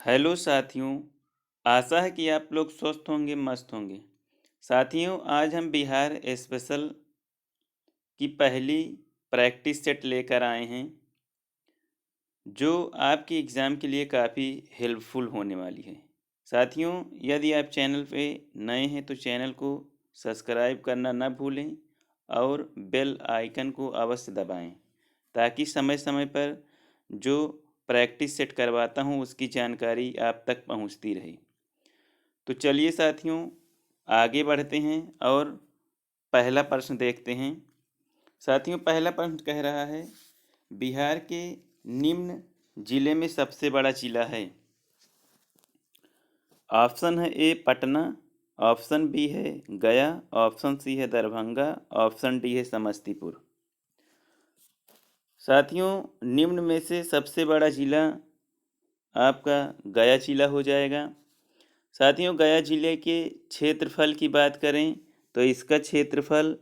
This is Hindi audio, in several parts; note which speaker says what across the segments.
Speaker 1: हेलो साथियों। आशा है कि आप लोग स्वस्थ होंगे, मस्त होंगे। साथियों, आज हम बिहार स्पेशल की पहली प्रैक्टिस सेट लेकर आए हैं, जो आपके एग्ज़ाम के लिए काफ़ी हेल्पफुल होने वाली है। साथियों, यदि आप चैनल पे नए हैं तो चैनल को सब्सक्राइब करना ना भूलें और बेल आइकन को अवश्य दबाएं, ताकि समय समय पर जो प्रैक्टिस सेट करवाता हूं उसकी जानकारी आप तक पहुंचती रहे। तो चलिए साथियों, आगे बढ़ते हैं और पहला प्रश्न देखते हैं। साथियों, पहला प्रश्न कह रहा है, बिहार के निम्न जिले में सबसे बड़ा जिला है। ऑप्शन है ए पटना, ऑप्शन बी है गया, ऑप्शन सी है दरभंगा, ऑप्शन डी है समस्तीपुर। साथियों, निम्न में से सबसे बड़ा जिला आपका गया जिला हो जाएगा। साथियों, गया जिले के क्षेत्रफल की बात करें तो इसका क्षेत्रफल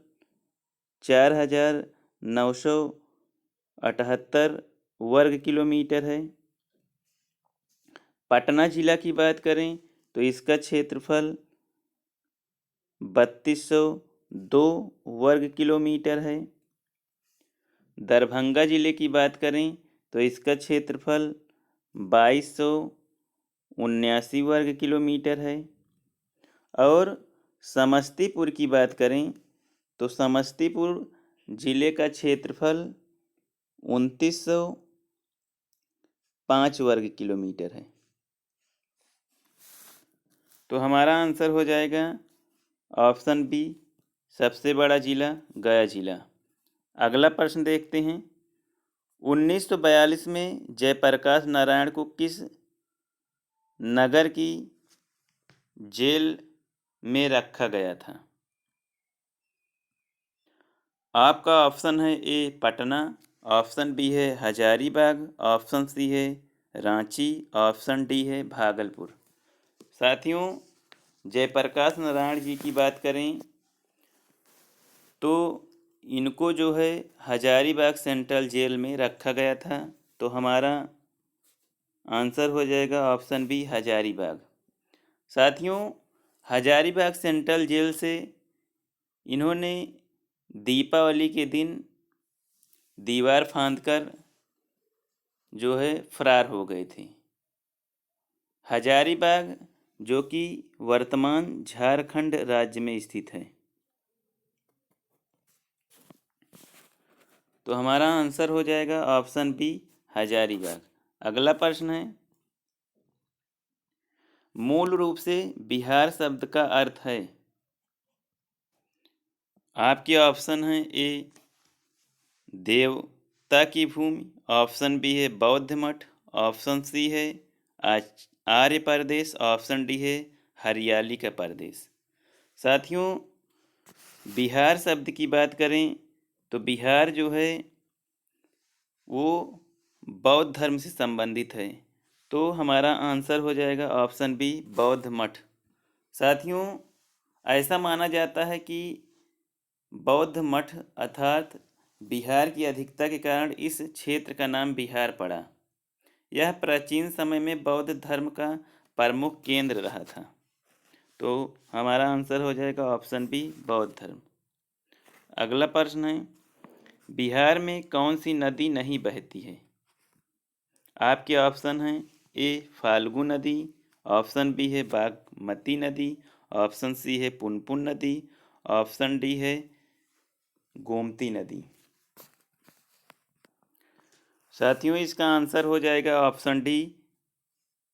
Speaker 1: 4,978 वर्ग किलोमीटर है। पटना जिला की बात करें तो इसका क्षेत्रफल 3,202 वर्ग किलोमीटर है। दरभंगा जिले की बात करें तो इसका क्षेत्रफल 2,279 वर्ग किलोमीटर है। और समस्तीपुर की बात करें तो समस्तीपुर जिले का क्षेत्रफल 2,905 वर्ग किलोमीटर है। तो हमारा आंसर हो जाएगा ऑप्शन बी, सबसे बड़ा जिला गया जिला। अगला प्रश्न देखते हैं। 1942 में जयप्रकाश नारायण को किस नगर की जेल में रखा गया था? आपका ऑप्शन है ए पटना, ऑप्शन बी है हजारीबाग, ऑप्शन सी है रांची, ऑप्शन डी है भागलपुर। साथियों, जयप्रकाश नारायण जी की बात करें तो इनको जो है हजारीबाग सेंट्रल जेल में रखा गया था। तो हमारा आंसर हो जाएगा ऑप्शन बी हजारीबाग। साथियों, हजारीबाग सेंट्रल जेल से इन्होंने दीपावली के दिन दीवार फांदकर जो है फरार हो गए थे। हजारीबाग जो कि वर्तमान झारखंड राज्य में स्थित है। तो हमारा आंसर हो जाएगा ऑप्शन बी हजारीबाग। अगला प्रश्न है, मूल रूप से बिहार शब्द का अर्थ है। आपके ऑप्शन हैं ए देवता की भूमि, ऑप्शन बी है बौद्ध मठ, ऑप्शन सी है आर्य प्रदेश, ऑप्शन डी है हरियाली का प्रदेश। साथियों, बिहार शब्द की बात करें तो बिहार जो है वो बौद्ध धर्म से संबंधित है। तो हमारा आंसर हो जाएगा ऑप्शन बी बौद्ध मठ। साथियों, ऐसा माना जाता है कि बौद्ध मठ अर्थात बिहार की अधिकता के कारण इस क्षेत्र का नाम बिहार पड़ा। यह प्राचीन समय में बौद्ध धर्म का प्रमुख केंद्र रहा था। तो हमारा आंसर हो जाएगा ऑप्शन बी बौद्ध धर्म। अगला प्रश्न है, बिहार में कौन सी नदी नहीं बहती है? आपके ऑप्शन हैं ए फाल्गु नदी, ऑप्शन बी है बागमती नदी, ऑप्शन सी है पुनपुन नदी, ऑप्शन डी है गोमती नदी। साथियों, इसका आंसर हो जाएगा ऑप्शन डी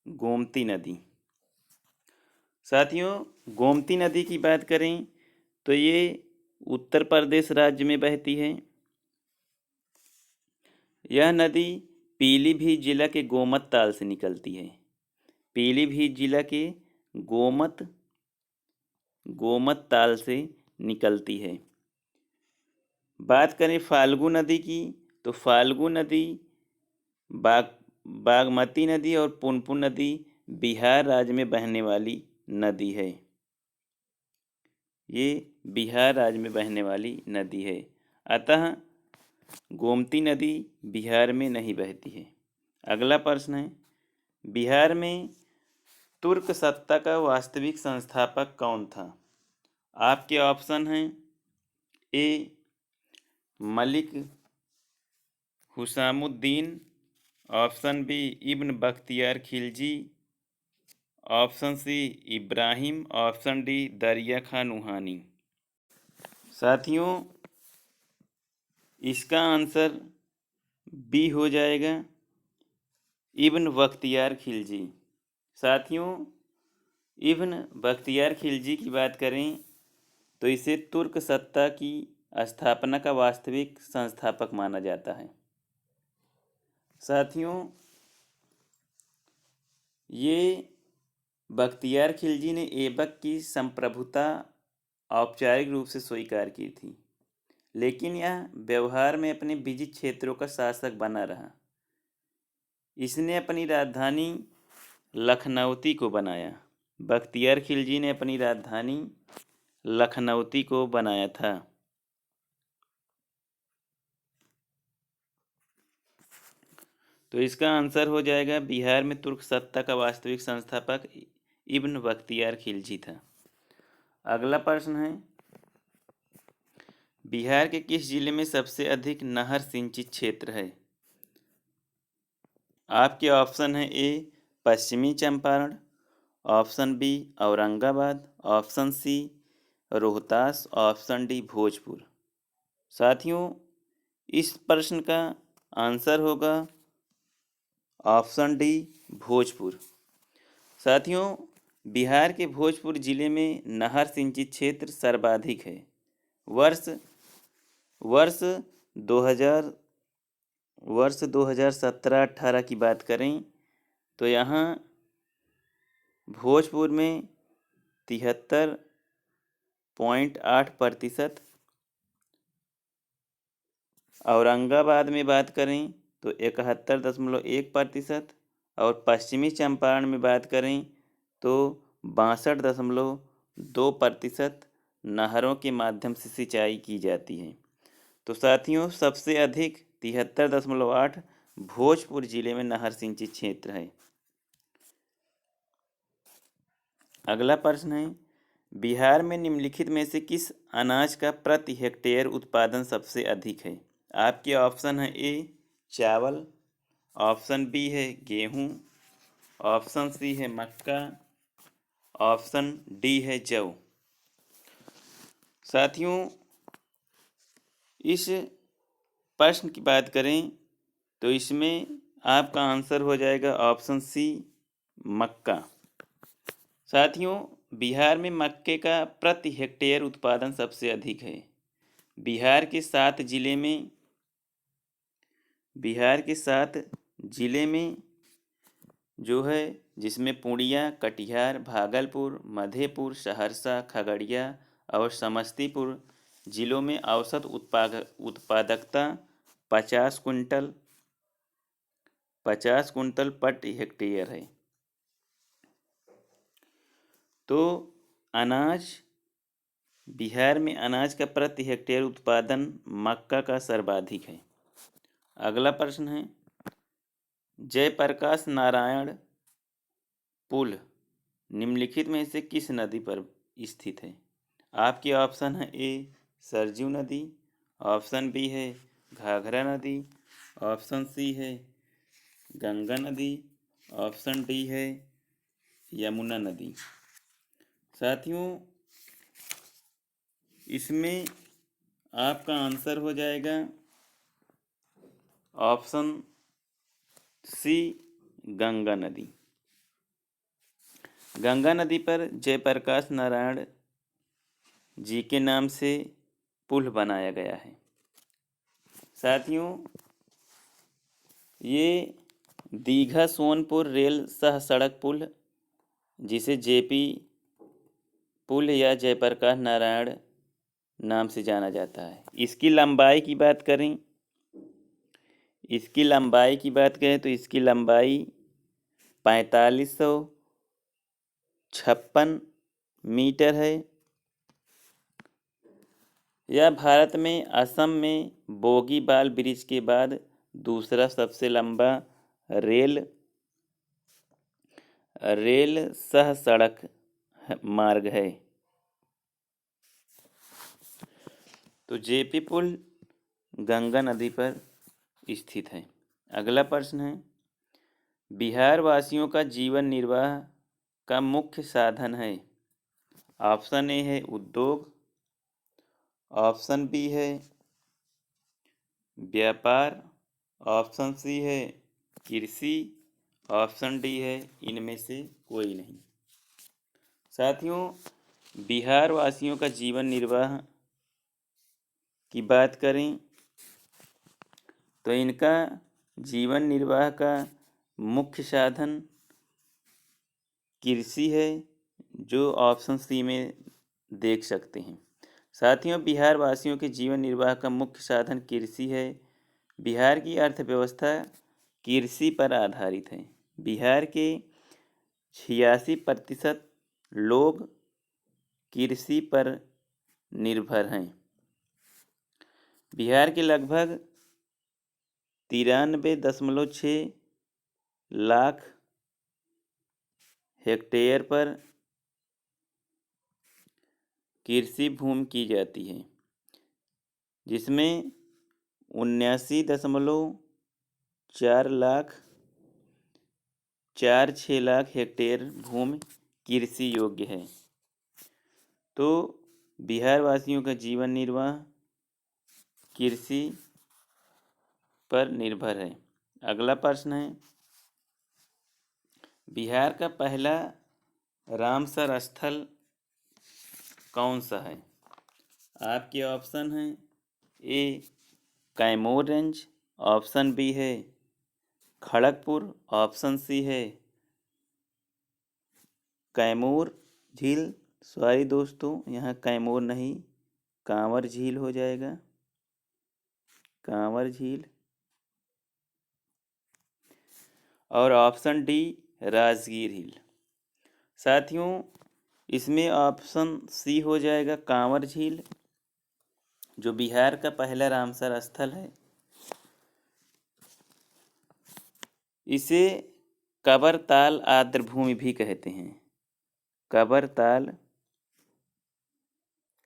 Speaker 1: गोमती नदी। साथियों, गोमती नदी की बात करें तो ये उत्तर प्रदेश राज्य में बहती है। यह नदी पीलीभीत जिला के गोमत ताल से निकलती है। पीलीभीत जिला के गोमत गोमत ताल से निकलती है। बात करें फाल्गु नदी की तो फाल्गु नदी बाग बागमती नदी और पुनपुन नदी बिहार राज्य में बहने वाली नदी है। ये बिहार राज्य में बहने वाली नदी है। अतः गोमती नदी बिहार में नहीं बहती है। अगला प्रश्न है, बिहार में तुर्क सत्ता का वास्तविक संस्थापक कौन था? आपके ऑप्शन हैं A Malik Husamuddin, option B Ibn Bakhtiyar Khilji, option C Ibrahim, option D Dariya Khan Nuhani. साथियों, इसका आंसर बी हो जाएगा इब्न बख्तियार खिलजी। साथियों, इब्न बख्तियार खिलजी की बात करें तो इसे तुर्क सत्ता की स्थापना का वास्तविक संस्थापक माना जाता है। साथियों, ये बख्तियार खिलजी ने ऐबक की संप्रभुता औपचारिक रूप से स्वीकार की थी, लेकिन यह व्यवहार में अपने विजित क्षेत्रों का शासक बना रहा। इसने अपनी राजधानी लखनऊती को बनाया। बख्तियार खिलजी ने अपनी राजधानी लखनऊती को बनाया था। तो इसका आंसर हो जाएगा बिहार में तुर्क सत्ता का वास्तविक संस्थापक इब्न बख्तियार खिलजी था। अगला प्रश्न है, बिहार के किस जिले में सबसे अधिक नहर सिंचित क्षेत्र है? आपके ऑप्शन है ए पश्चिमी Champaran, option B Aurangabad, option C Rohtas, option D Bhojpur. साथियों, इस प्रश्न का आंसर होगा ऑप्शन डी भोजपुर। साथियों, बिहार के भोजपुर जिले में नहर सिंचित क्षेत्र सर्वाधिक है। वर्ष 2017-18 की बात करें तो यहाँ भोजपुर में 73.8%, औरंगाबाद में बात करें तो 71.1% और पश्चिमी चंपारण में बात करें तो 62.2% नहरों के माध्यम से सिंचाई की जाती है। तो साथियों, सबसे अधिक 73.8 भोजपुर जिले में नहर सिंचित क्षेत्र है। अगला प्रश्न है, बिहार में निम्नलिखित में से किस अनाज का प्रति हेक्टेयर उत्पादन सबसे अधिक है? आपके ऑप्शन है ए चावल, ऑप्शन बी है गेहूं, ऑप्शन सी है मक्का, ऑप्शन डी है जौ। साथियों, इस प्रश्न की बात करें तो इसमें आपका आंसर हो जाएगा ऑप्शन सी मक्का। साथियों, बिहार में मक्के का प्रति हेक्टेयर उत्पादन सबसे अधिक है। बिहार के 7 जिले में जो है, जिसमें पूर्णिया, कटिहार, भागलपुर, मधेपुर, सहरसा, खगड़िया और समस्तीपुर जिलों में औसत उत्पादकता 50 कुंटल प्रति हेक्टेयर है। तो बिहार में अनाज का प्रति हेक्टेयर उत्पादन मक्का का सर्वाधिक है। अगला प्रश्न है, जयप्रकाश नारायण पुल निम्नलिखित में से किस नदी पर स्थित है? आपके ऑप्शन है ए सरजू नदी, ऑप्शन बी है घाघरा नदी, ऑप्शन सी है गंगा नदी, ऑप्शन डी है यमुना नदी। साथियों, इसमें आपका आंसर हो जाएगा ऑप्शन सी गंगा नदी। गंगा नदी पर जयप्रकाश नारायण जी के नाम से पुल बनाया गया है। साथियों, ये दीघा सोनपुर रेल सह सड़क पुल, जिसे जेपी पुल या जयप्रकाश नारायण नाम से जाना जाता है। इसकी लंबाई की बात करें तो इसकी लंबाई 4556 मीटर है। यह भारत में असम में बोगीबाल ब्रिज के बाद दूसरा सबसे लंबा रेल रेल सह सड़क मार्ग है। तो जेपी पुल गंगा नदी पर स्थित है। अगला प्रश्न है, बिहार वासियों का जीवन निर्वाह का मुख्य साधन है। ऑप्शन ए है उद्योग, ऑप्शन बी है व्यापार, ऑप्शन सी है कृषि, ऑप्शन डी है इनमें से कोई नहीं। साथियों, बिहार वासियों का जीवन निर्वाह की बात करें तो इनका जीवन निर्वाह का मुख्य साधन कृषि है, जो ऑप्शन सी में देख सकते हैं। साथियों, बिहार वासियों के जीवन निर्वाह का मुख्य साधन कृषि है। बिहार की अर्थव्यवस्था कृषि पर आधारित है। बिहार के 86% लोग कृषि पर निर्भर हैं। बिहार के लगभग 93.6 लाख हेक्टेयर पर कृषि भूमि की जाती है, जिसमें 79.46 लाख हेक्टेयर भूमि कृषि योग्य है। तो बिहार वासियों का जीवन निर्वाह कृषि पर निर्भर है। अगला प्रश्न है, बिहार का पहला रामसर स्थल कौन सा है? आपके ऑप्शन हैं, ए कैमूर रेंज, ऑप्शन बी है खड़गपुर, ऑप्शन सी है कैमूर झील। सॉरी दोस्तों, यहाँ कैमूर नहीं, कांवर झील हो जाएगा, कांवर झील। और ऑप्शन डी राजगीर हिल। साथियों, इसमें ऑप्शन सी हो जाएगा कांवर झील, जो बिहार का पहला रामसर स्थल है। इसे कबरताल आर्द्रभूमि भी कहते हैं।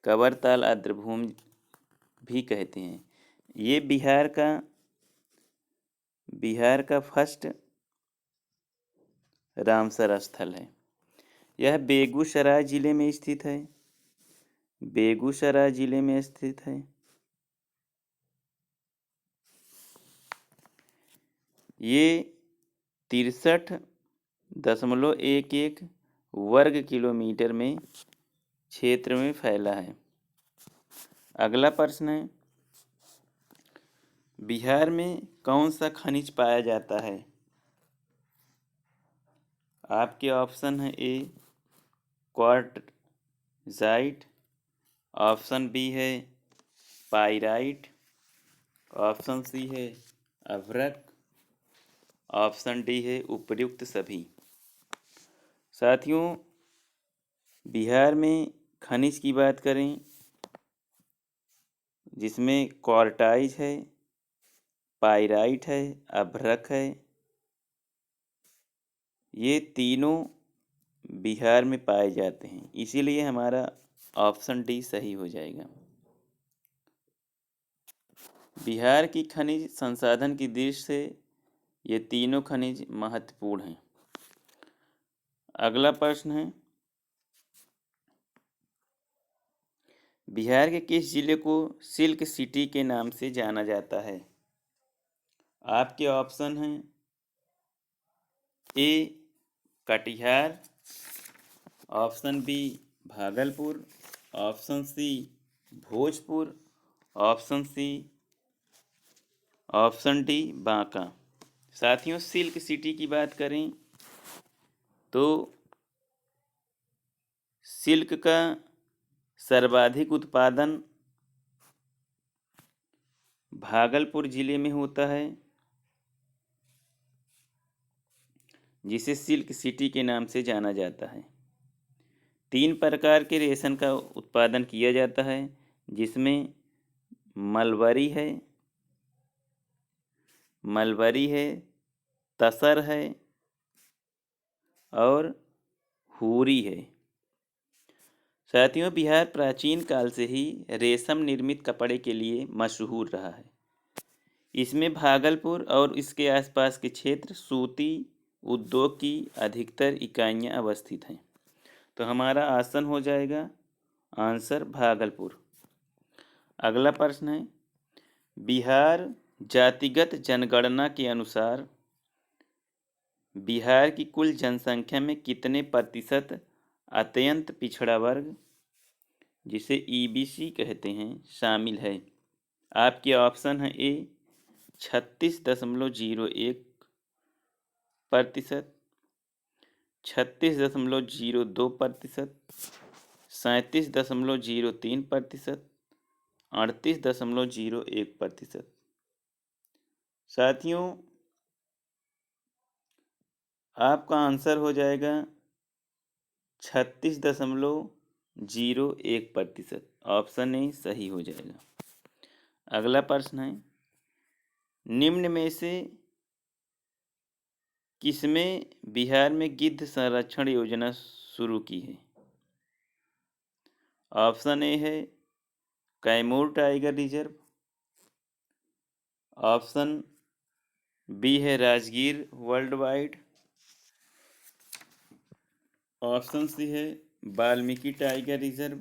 Speaker 1: कबरताल आर्द्रभूमि भी कहते हैं। ये बिहार का फर्स्ट रामसर स्थल है। यह बेगूसराय जिले में स्थित है। बेगूसराय जिले में स्थित है। ये 63.11 वर्ग किलोमीटर में क्षेत्र में फैला है। अगला प्रश्न है, बिहार में कौन सा खनिज पाया जाता है? आपके ऑप्शन है, ए क्वार्टजाइट, ऑप्शन बी है पाइराइट, ऑप्शन सी है अभ्रक, ऑप्शन डी है उपर्युक्त सभी। साथियों, बिहार में खनिज की बात करें जिसमें क्वार्टाइज है, पाइराइट है, अभ्रक है, ये तीनों बिहार में पाए जाते हैं। इसीलिए हमारा ऑप्शन डी सही हो जाएगा। बिहार की खनिज संसाधन की दृष्टि से ये तीनों खनिज महत्वपूर्ण हैं। अगला प्रश्न है, बिहार के किस जिले को सिल्क सिटी के नाम से जाना जाता है? आपके ऑप्शन हैं, A Katihar, option B Bhagalpur, option C Bhojpur, option D Banka. साथियों, सिल्क सिटी की बात करें तो सिल्क का सर्वाधिक उत्पादन भागलपुर जिले में होता है, जिसे सिल्क सिटी के नाम से जाना जाता है। 3 प्रकार के रेशम का उत्पादन किया जाता है, जिसमें मलबरी है, तसर है और हुरी है। साथियों, बिहार प्राचीन काल से ही रेशम निर्मित कपड़े के लिए मशहूर रहा है। इसमें भागलपुर और इसके आसपास के क्षेत्र सूती उद्योग की अधिकतर इकाइयां अवस्थित हैं। तो हमारा आसन हो जाएगा आंसर भागलपुर। अगला प्रश्न है, बिहार जातिगत जनगणना के अनुसार बिहार की कुल जनसंख्या में कितने प्रतिशत अत्यंत पिछड़ा वर्ग, जिसे ईबीसी कहते हैं, शामिल है? आपके ऑप्शन है ए 36.01%, 36.02%, 37.03%, 38.01%। साथियों, आपका आंसर हो जाएगा 36.01%। ऑप्शन ए सही हो जाएगा। अगला प्रश्न है, निम्न में से किसमें बिहार में गिद्ध संरक्षण योजना शुरू की है? ऑप्शन ए है Kaimur tiger reserve, option B है Rajgir world wide, option C है Valmiki tiger reserve,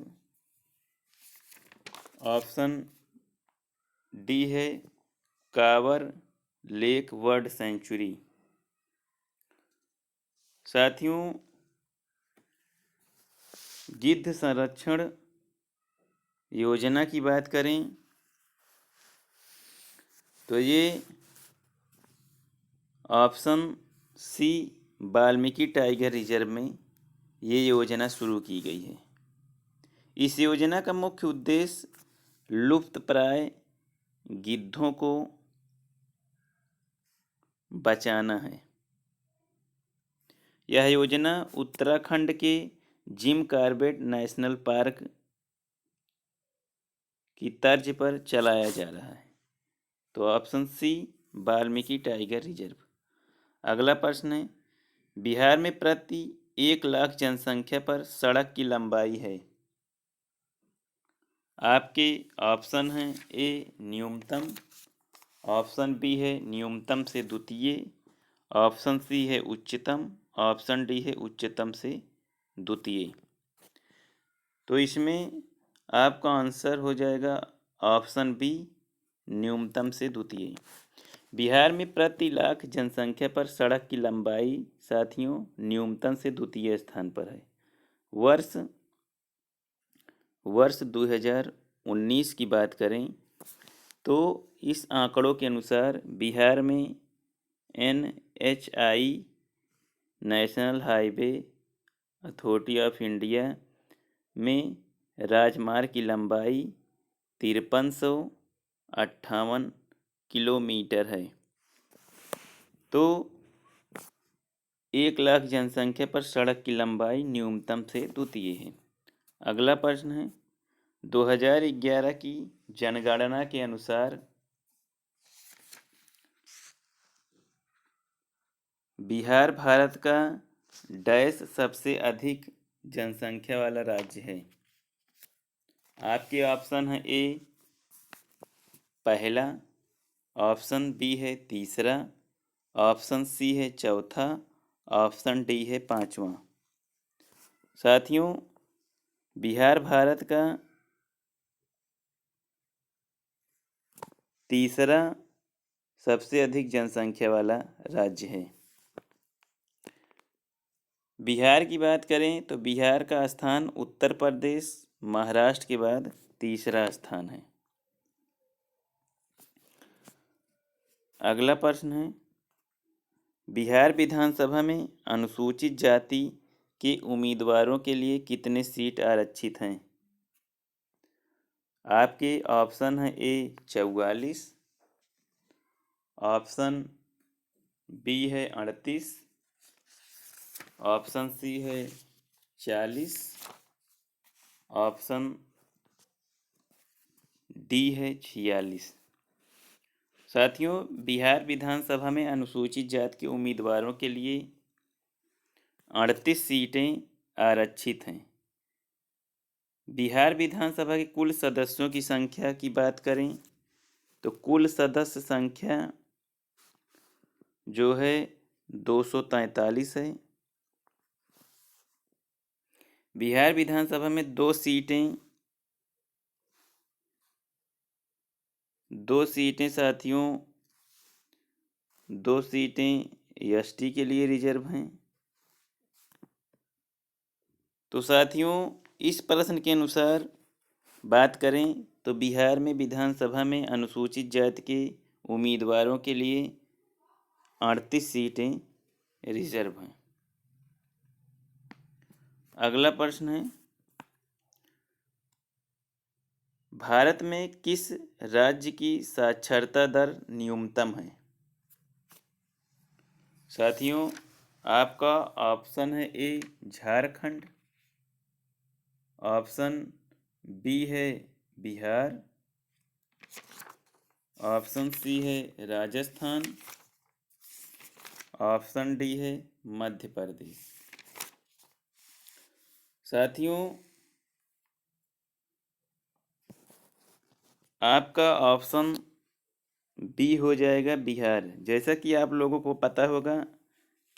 Speaker 1: option D है कावर लेक बर्ड सेंचुरी। साथियों, गिद्ध संरक्षण योजना की बात करें तो ये option C Valmiki tiger reserve में ये योजना शुरू की गई है। इस योजना का मुख्य उद्देश्य लुप्तप्राय गिद्धों को बचाना है। यह योजना उत्तराखंड के जिम कॉर्बेट नेशनल पार्क की तर्ज पर चलाया जा रहा है। तो option C Valmiki tiger reserve. अगला प्रश्न है, बिहार में प्रति 1 लाख जनसंख्या पर सड़क की लंबाई है? आपके ऑप्शन हैं ए न्यूनतम, ऑप्शन बी है न्यूनतम से द्वितीय, ऑप्शन सी है उच्चतम, ऑप्शन डी है उच्चतम से द्वितीय। तो इसमें आपका आंसर हो जाएगा ऑप्शन बी न्यूनतम से द्वितीय। बिहार में प्रति लाख जनसंख्या पर सड़क की लंबाई साथियों न्यूनतम से द्वितीय स्थान पर है। वर्ष 2019 की बात करें तो इस आंकड़ों के अनुसार बिहार में NHI national highway authority of India में राजमार्ग की लंबाई 5358 किलोमीटर है। तो 1 लाख जनसंख्या पर सड़क की लंबाई न्यूनतम से द्वितीय है। अगला प्रश्न है, 2011 की जनगणना के अनुसार बिहार भारत का डैश सबसे अधिक जनसंख्या वाला राज्य है? आपके ऑप्शन है ए पहला, ऑप्शन बी है तीसरा, ऑप्शन सी है चौथा, ऑप्शन डी है पांचवा। साथियों, बिहार भारत का तीसरा सबसे अधिक जनसंख्या वाला राज्य है। बिहार की बात करें तो बिहार का स्थान उत्तर प्रदेश महाराष्ट्र के बाद तीसरा स्थान है। अगला प्रश्न है, बिहार विधानसभा में अनुसूचित जाति के उम्मीदवारों के लिए कितने सीट आरक्षित हैं? आपके ऑप्शन है ए 44, ऑप्शन बी है 38, ऑप्शन सी है 40, ऑप्शन डी है 46। साथियों, बिहार विधानसभा में अनुसूचित जाति के उम्मीदवारों के लिए 38 सीटें आरक्षित हैं। बिहार विधानसभा के कुल सदस्यों की संख्या की बात करें तो कुल सदस्य संख्या जो है 243 है। बिहार विधानसभा में दो सीटें साथियों, 2 सीटें एसटी के लिए रिजर्व हैं। तो साथियों इस प्रश्न के अनुसार बात करें तो बिहार में विधानसभा में अनुसूचित जाति के उम्मीदवारों के लिए 38 सीटें रिजर्व हैं। अगला प्रश्न है, भारत में किस राज्य की साक्षरता दर न्यूनतम है? साथियों आपका ऑप्शन है ए झारखंड, ऑप्शन बी है बिहार, ऑप्शन सी है राजस्थान, ऑप्शन डी है मध्य प्रदेश। साथियों आपका ऑप्शन बी हो जाएगा बिहार। जैसा कि आप लोगों को पता होगा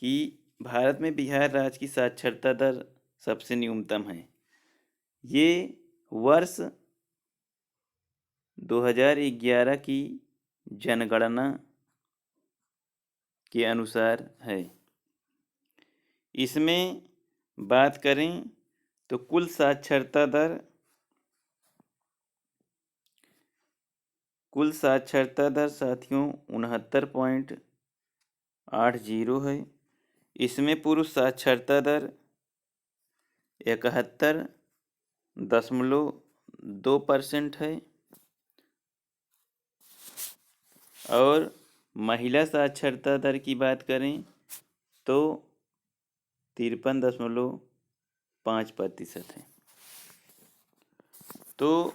Speaker 1: कि भारत में बिहार राज्य की साक्षरता दर सबसे न्यूनतम है। ये वर्ष 2011 की जनगणना के अनुसार है। इसमें बात करें तो कुल साक्षरता दर 69.80 साथियों 69.80 है। इसमें पुरुष साक्षरता दर 71.2% है और महिला साक्षरता दर की बात करें तो 53.5% है। तो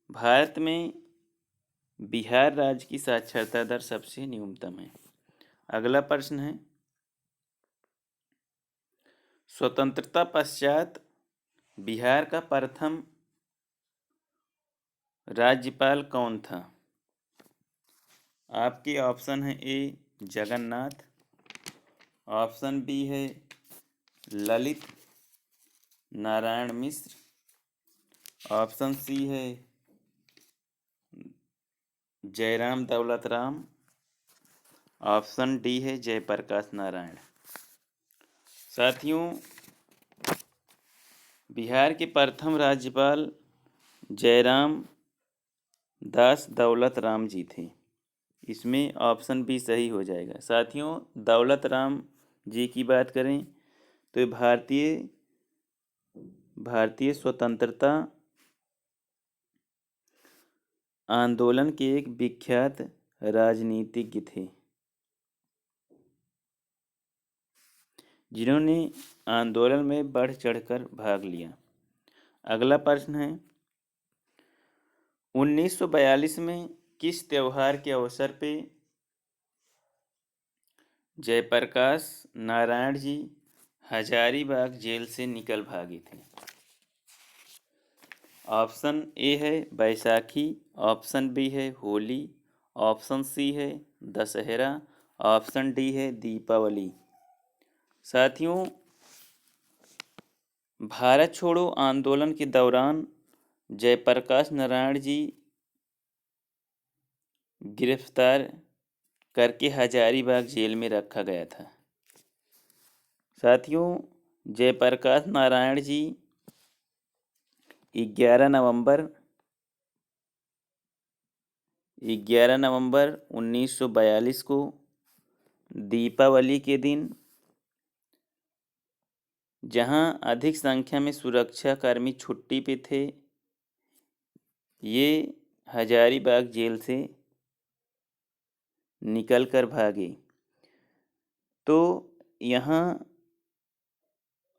Speaker 1: भारत में बिहार राज्य की साक्षरता दर सबसे न्यूनतम है। अगला प्रश्न है, स्वतंत्रता पश्चात बिहार का प्रथम राज्यपाल कौन था? आपके ऑप्शन है ए जगन्नाथ, ऑप्शन बी है ललित नारायण मिश्र, ऑप्शन सी है जयराम दौलत राम, ऑप्शन डी है जयप्रकाश नारायण। साथियों बिहार के प्रथम राज्यपाल जयराम दास दौलत राम जी थे। इसमें ऑप्शन बी सही हो जाएगा। साथियों दौलत राम जी की बात करें तो भारतीय स्वतंत्रता आंदोलन के एक विख्यात राजनीतिज्ञ थे जिन्होंने आंदोलन में बढ़ चढ़कर भाग लिया। अगला प्रश्न है, 1942 में किस त्योहार के अवसर पे जयप्रकाश नारायण जी हजारीबाग जेल से निकल भागे थे? ऑप्शन ए है बैसाखी, ऑप्शन बी है होली, ऑप्शन सी है दशहरा, ऑप्शन डी है दीपावली। साथियों भारत छोड़ो आंदोलन के दौरान जयप्रकाश नारायण जी गिरफ्तार करके हजारीबाग जेल में रखा गया था। साथियों जयप्रकाश नारायण जी 11 नवंबर 1942 को दीपावली के दिन, जहां अधिक संख्या में सुरक्षाकर्मी छुट्टी पे थे, ये हजारीबाग जेल से निकल कर भागे। तो यहाँ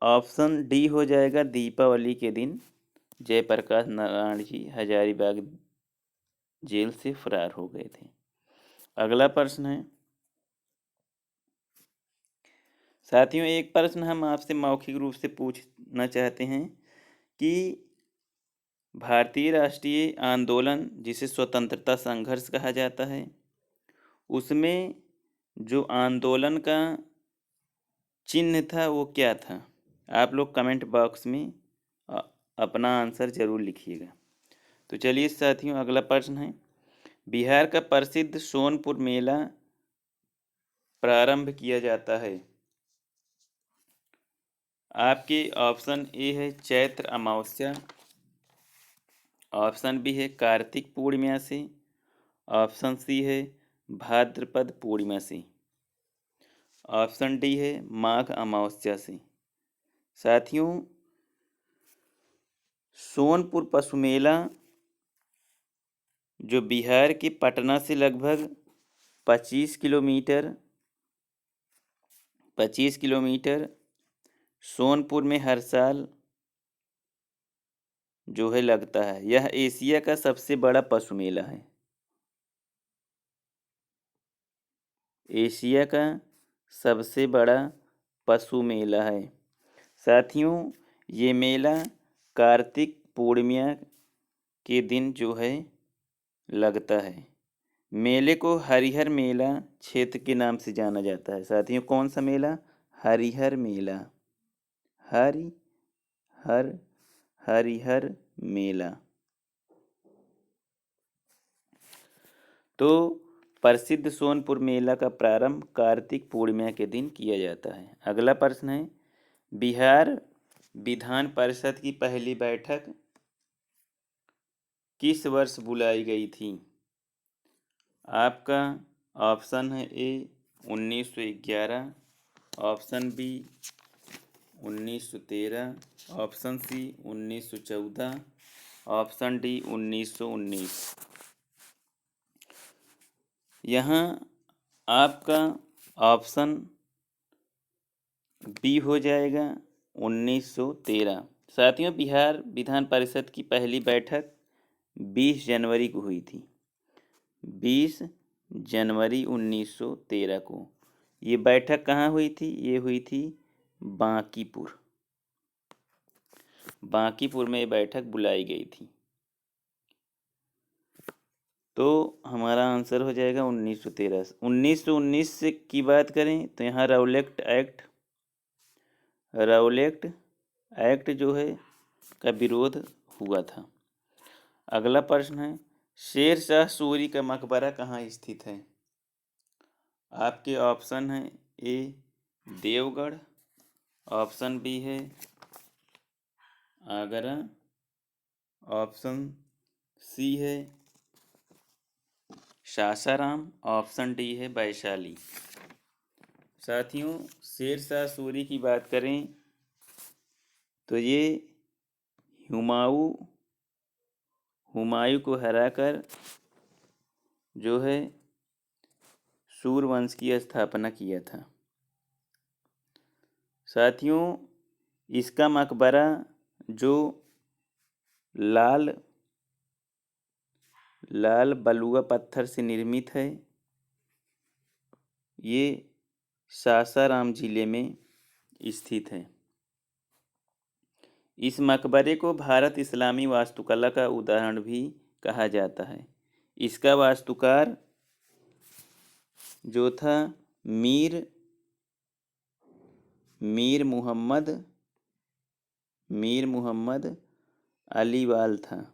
Speaker 1: ऑप्शन डी हो जाएगा, दीपावली के दिन जयप्रकाश नारायण जी हजारीबाग जेल से फरार हो गए थे। अगला प्रश्न है, साथियों, एक प्रश्न हम आपसे मौखिक रूप से पूछना चाहते हैं कि भारतीय राष्ट्रीय आंदोलन, जिसे स्वतंत्रता संघर्ष कहा जाता है, उसमें जो आंदोलन का चिन्ह था वो क्या था? आप लोग कमेंट बॉक्स में अ, अपना आंसर ज़रूर लिखिएगा। तो चलिए साथियों, अगला प्रश्न है, बिहार का प्रसिद्ध सोनपुर मेला प्रारंभ किया जाता है। आपके ऑप्शन ए है चैत्र अमावस्या, ऑप्शन बी है कार्तिक पूर्णिमा से, ऑप्शन सी है भाद्रपद पूर्णिमा से, ऑप्शन डी है माघ अमावस्या से। साथियों, सोनपुर पशु मेला जो बिहार के पटना से लगभग 25 किलोमीटर 25 किलोमीटर सोनपुर में हर साल जो है लगता है। यह एशिया का सबसे बड़ा पशु मेला है। एशिया का सबसे बड़ा पशु मेला है। साथियों, ये मेला कार्तिक पूर्णिमा के दिन जो है लगता है। मेले को हरिहर मेला क्षेत्र के नाम से जाना जाता है। साथियों, कौन सा मेला? हरिहर मेला। हरिहर मेला। तो प्रसिद्ध सोनपुर मेला का प्रारंभ कार्तिक पूर्णिमा के दिन किया जाता है। अगला प्रश्न है, बिहार विधान परिषद की पहली बैठक किस वर्ष बुलाई गई थी? आपका ऑप्शन है A 1911, option B 1913, option C 1914, option D 1919। यहाँ आपका ऑप्शन बी हो जाएगा 1913। साथियों, बिहार विधान परिषद की पहली बैठक 20 जनवरी को हुई थी। 20 जनवरी 1913 को। ये बैठक कहाँ हुई थी? ये हुई थी बांकीपुर। बांकीपुर में ये बैठक बुलाई गई थी। तो हमारा आंसर हो जाएगा 1913। 1919 से की बात करें तो यहाँ राउलेक्ट एक्ट जो है का विरोध हुआ था। अगला प्रश्न है, शेर शाह सूरी का मकबरा कहाँ स्थित है? आपके ऑप्शन है ए देवगढ़, ऑप्शन बी है आगरा, ऑप्शन सी है सासाराम, ऑप्शन डी है वैशाली। साथियों, शेर शाह सूरी की बात करें तो ये हुमायूं को हराकर जो है सूरवंश की स्थापना किया था। साथियों, इसका मकबरा जो लाल बलुआ पत्थर से निर्मित है, ये सासाराम जिले में स्थित है। इस मकबरे को भारत इस्लामी वास्तुकला का उदाहरण भी कहा जाता है। इसका वास्तुकार जो था मीर मुहम्मद अलीवाल था।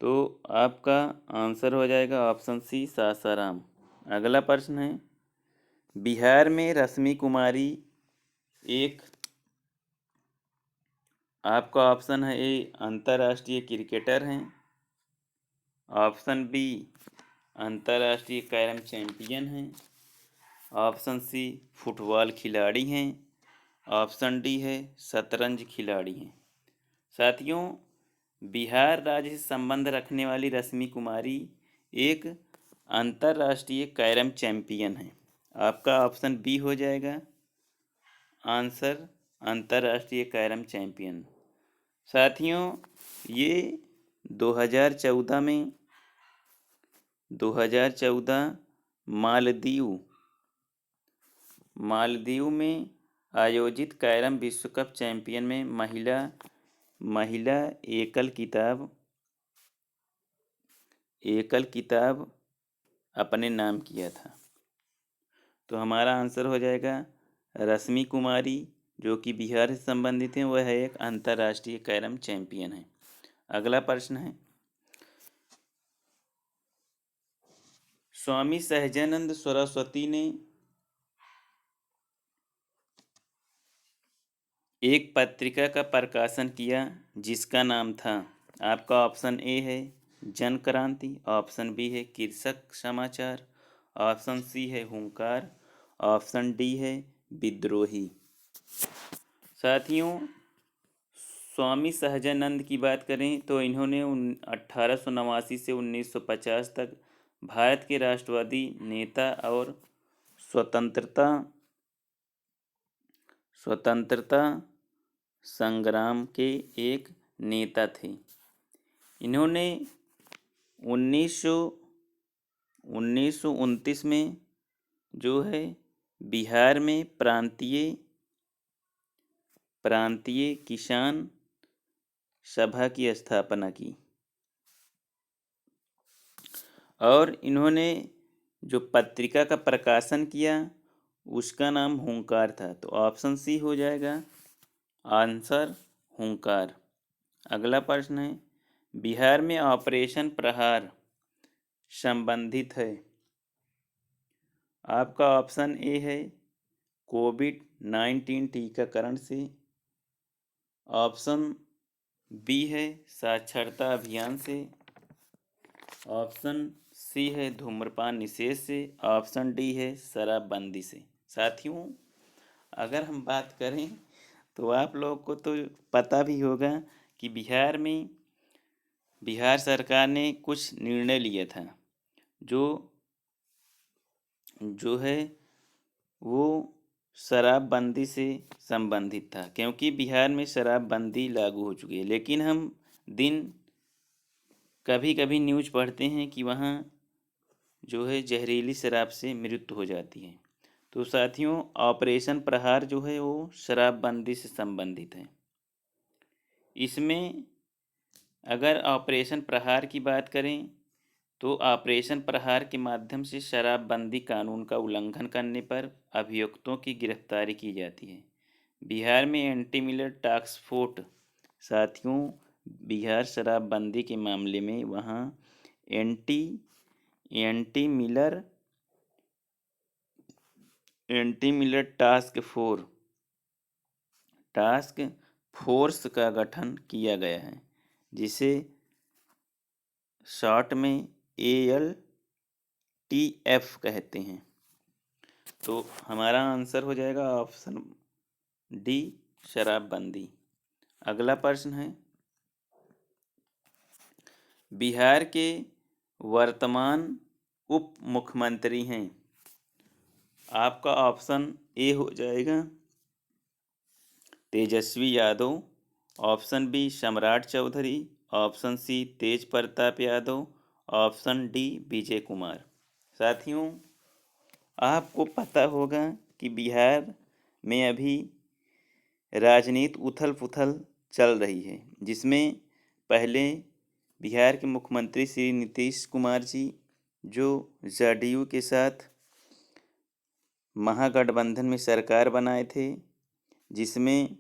Speaker 1: तो आपका आंसर हो जाएगा ऑप्शन सी सासाराम। अगला प्रश्न है, बिहार में रश्मि कुमारी एक, आपका ऑप्शन है ए अंतर्राष्ट्रीय क्रिकेटर हैं, ऑप्शन बी अंतर्राष्ट्रीय कैरम चैंपियन हैं, ऑप्शन सी फुटबॉल खिलाड़ी हैं, ऑप्शन डी है शतरंज खिलाड़ी हैं। साथियों, बिहार राज्य से संबंध रखने वाली रश्मि कुमारी एक अंतर्राष्ट्रीय कैरम चैंपियन है। आपका ऑप्शन बी हो जाएगा आंसर, अंतर्राष्ट्रीय कैरम चैंपियन। साथियों, ये 2014 में 2014 मालदीव में आयोजित कैरम विश्व कप चैंपियन में महिला एकल किताब अपने नाम किया था। तो हमारा आंसर हो जाएगा रश्मि कुमारी, जो कि बिहार से संबंधित हैं। वह एक अंतर्राष्ट्रीय कैरम चैंपियन है। अगला प्रश्न है, स्वामी सहजानंद सरस्वती ने एक पत्रिका का प्रकाशन किया जिसका नाम था, आपका ऑप्शन ए है जन क्रांति, ऑप्शन बी है कृषक समाचार, ऑप्शन सी है हुंकार, ऑप्शन डी है विद्रोही। साथियों, स्वामी सहजानंद की बात करें तो इन्होंने 1889 से 1950 तक भारत के राष्ट्रवादी नेता और स्वतंत्रता संग्राम के एक नेता थे। इन्होंने 1929 में जो है बिहार में प्रांतीय किसान सभा की स्थापना की और इन्होंने जो पत्रिका का प्रकाशन किया उसका नाम हुंकार था। तो ऑप्शन सी हो जाएगा आंसर हुंकार। अगला प्रश्न है, बिहार में ऑपरेशन प्रहार संबंधित है। आपका ऑप्शन ए है कोविड-19 टीकाकरण से, ऑप्शन बी है साक्षरता अभियान से, ऑप्शन सी है धूम्रपान निषेध से, ऑप्शन डी है शराबबंदी से। साथियों, अगर हम बात करें तो आप लोगों को तो पता भी होगा कि बिहार सरकार ने कुछ निर्णय लिया था जो है वो शराबबंदी से संबंधित था, क्योंकि बिहार में शराबबंदी लागू हो चुकी है। लेकिन हम कभी कभी न्यूज़ पढ़ते हैं कि वहाँ जो है जहरीली शराब से मृत्यु हो जाती है। तो साथियों, ऑपरेशन प्रहार जो है वो शराबबंदी से संबंधित है। इसमें अगर ऑपरेशन प्रहार की बात करें तो ऑपरेशन प्रहार के माध्यम से शराबबंदी कानून का उल्लंघन करने पर अभियुक्तों की गिरफ्तारी की जाती है। बिहार में एंटी मिलर टास्क फोर्स, साथियों, बिहार शराबबंदी के मामले में वहाँ एंटी मिलर टास्क फोर्स का गठन किया गया है, जिसे शॉर्ट में ALTF कहते हैं। तो हमारा आंसर हो जाएगा ऑप्शन डी शराबबंदी। अगला प्रश्न है, बिहार के वर्तमान उप मुख्यमंत्री हैं। आपका ऑप्शन ए हो जाएगा तेजस्वी यादव, ऑप्शन बी सम्राट चौधरी, ऑप्शन सी तेज प्रताप यादव, ऑप्शन डी विजय कुमार। साथियों, आपको पता होगा कि बिहार में अभी राजनीति उथल पुथल चल रही है, जिसमें पहले बिहार के मुख्यमंत्री श्री नीतीश कुमार जी जो जदयू के साथ महागठबंधन में सरकार बनाए थे, जिसमें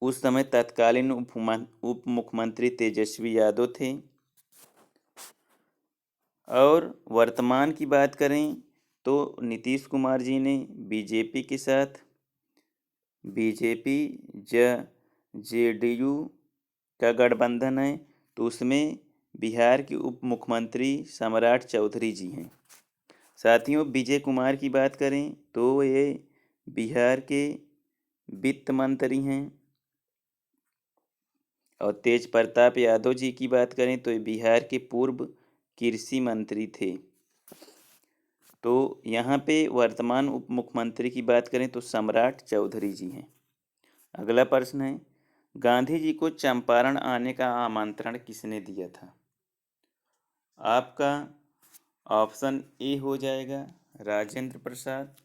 Speaker 1: उस समय तत्कालीन उप मुख्यमंत्री तेजस्वी यादव थे। और वर्तमान की बात करें तो नीतीश कुमार जी ने बीजेपी के साथ जेडीयू का गठबंधन है, तो उसमें बिहार के उप मुख्यमंत्री सम्राट चौधरी जी हैं। साथियों, विजय कुमार की बात करें तो ये बिहार के वित्त मंत्री हैं। और तेज प्रताप यादव जी की बात करें तो ये बिहार के पूर्व कृषि मंत्री थे। तो यहाँ पे वर्तमान उप मुख्यमंत्री की बात करें तो सम्राट चौधरी जी हैं। अगला प्रश्न है, गांधी जी को चंपारण आने का आमंत्रण किसने दिया था? आपका ऑप्शन ए हो जाएगा Rajendra Prasad,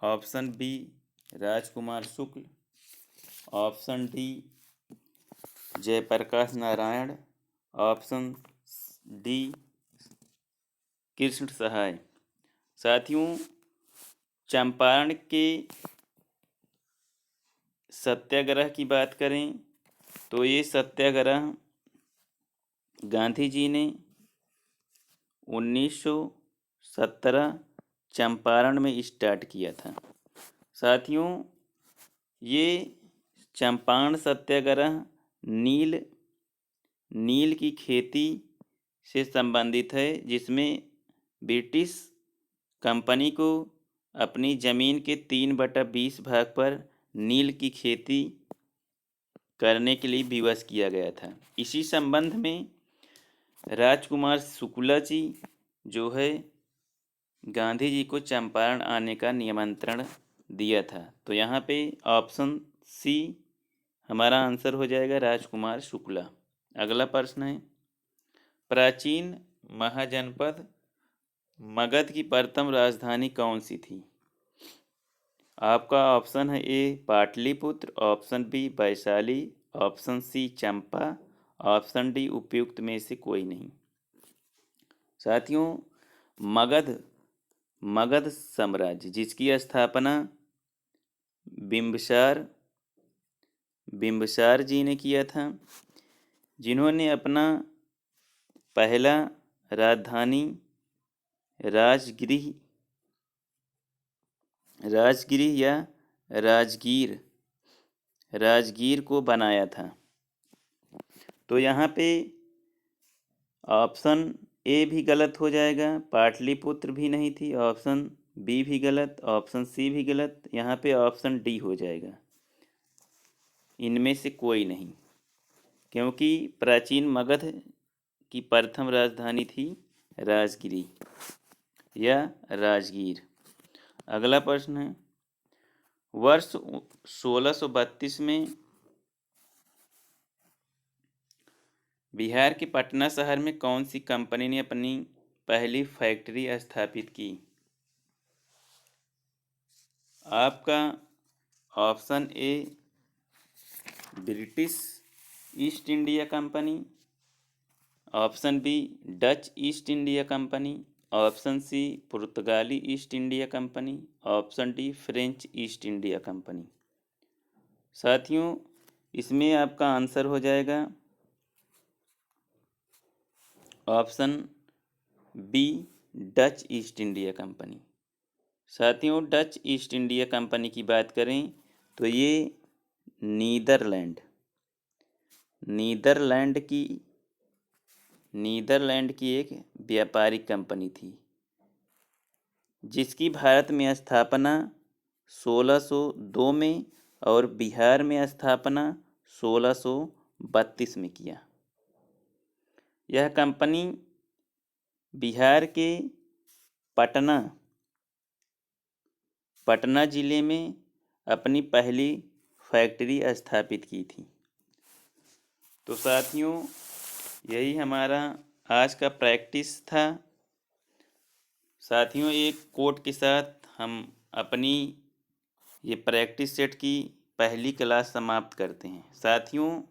Speaker 1: option B Rajkumar Shukla, option D Jayaprakash Narayan, option D Krishna Sahay. साथियों, चंपारण के सत्याग्रह की बात करें तो ये सत्याग्रह गांधी जी ने 1917 चंपारण में स्टार्ट किया था। साथियों, ये चंपारण सत्याग्रह नील की खेती से संबंधित है, जिसमें ब्रिटिश कंपनी को अपनी ज़मीन के 3/20 भाग पर नील की खेती करने के लिए विवश किया गया था। इसी संबंध में राजकुमार शुक्ला जी जो है गांधी जी को चंपारण आने का निमंत्रण दिया था। तो यहाँ पे ऑप्शन सी हमारा आंसर हो जाएगा, राजकुमार शुक्ला। अगला प्रश्न है, प्राचीन महाजनपद मगध की प्रथम राजधानी कौन सी थी? आपका ऑप्शन है A Pataliputra, option B Vaishali, option C Champa, option D उपयुक्त में से कोई नहीं। साथियों, मगध साम्राज्य जिसकी स्थापना बिंबिसार जी ने किया था, जिन्होंने अपना पहला राजधानी राजगृह या राजगीर को बनाया था। तो यहाँ पे ऑप्शन ए भी गलत हो जाएगा, पाटलिपुत्र भी नहीं थी, ऑप्शन बी भी गलत, ऑप्शन सी भी गलत, यहाँ पे ऑप्शन डी हो जाएगा, इनमें से कोई नहीं, क्योंकि प्राचीन मगध की प्रथम राजधानी थी राजगिरी या राजगीर। अगला प्रश्न है, वर्ष 1632 में बिहार के पटना शहर में कौन सी कंपनी ने अपनी पहली फैक्ट्री स्थापित की? आपका option A British East India Company, option B Dutch East India Company, option C पुर्तगाली East India Company, option D French East India Company. साथियों, इसमें आपका आंसर हो जाएगा option B Dutch East India Company. साथियों, डच ईस्ट इंडिया कंपनी की बात करें तो ये नीदरलैंड की एक व्यापारिक कंपनी थी, जिसकी भारत में स्थापना 1602 में और बिहार में स्थापना 1632 में किया। यह कंपनी बिहार के पटना जिले में अपनी पहली फैक्ट्री स्थापित की थी। तो साथियों, यही हमारा आज का प्रैक्टिस था। साथियों, एक कोट के साथ हम अपनी ये प्रैक्टिस सेट की पहली क्लास समाप्त करते हैं। साथियों,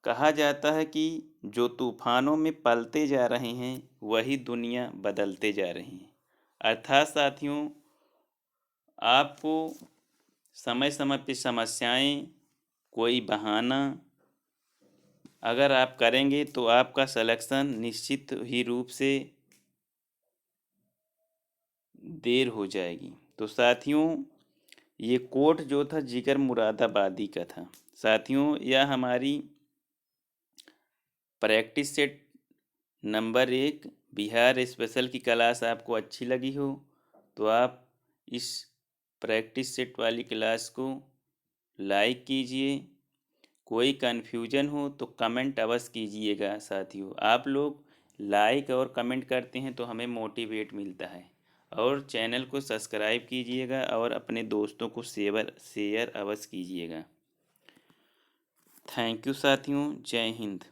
Speaker 1: कहा जाता है कि जो तूफानों में पलते जा रहे हैं वही दुनिया बदलते जा रही हैं। अर्थात साथियों, आपको समय समय पे समस्याएं, कोई बहाना अगर आप करेंगे तो आपका सिलेक्शन निश्चित ही रूप से देर हो जाएगी। तो साथियों, ये कोट जो था जिगर मुरादाबादी का था। साथियों, यह हमारी practice set number 1 Bihar special की क्लास आपको अच्छी लगी हो तो आप इस प्रैक्टिस सेट वाली क्लास को लाइक कीजिए। कोई कन्फ्यूजन हो तो कमेंट अवश्य कीजिएगा। साथियों, आप लोग लाइक और कमेंट करते हैं तो हमें मोटिवेट मिलता है। और चैनल को सब्सक्राइब कीजिएगा और अपने दोस्तों को शेयर अवश्य कीजिएगा। थैंक यू साथियों, जय हिंद।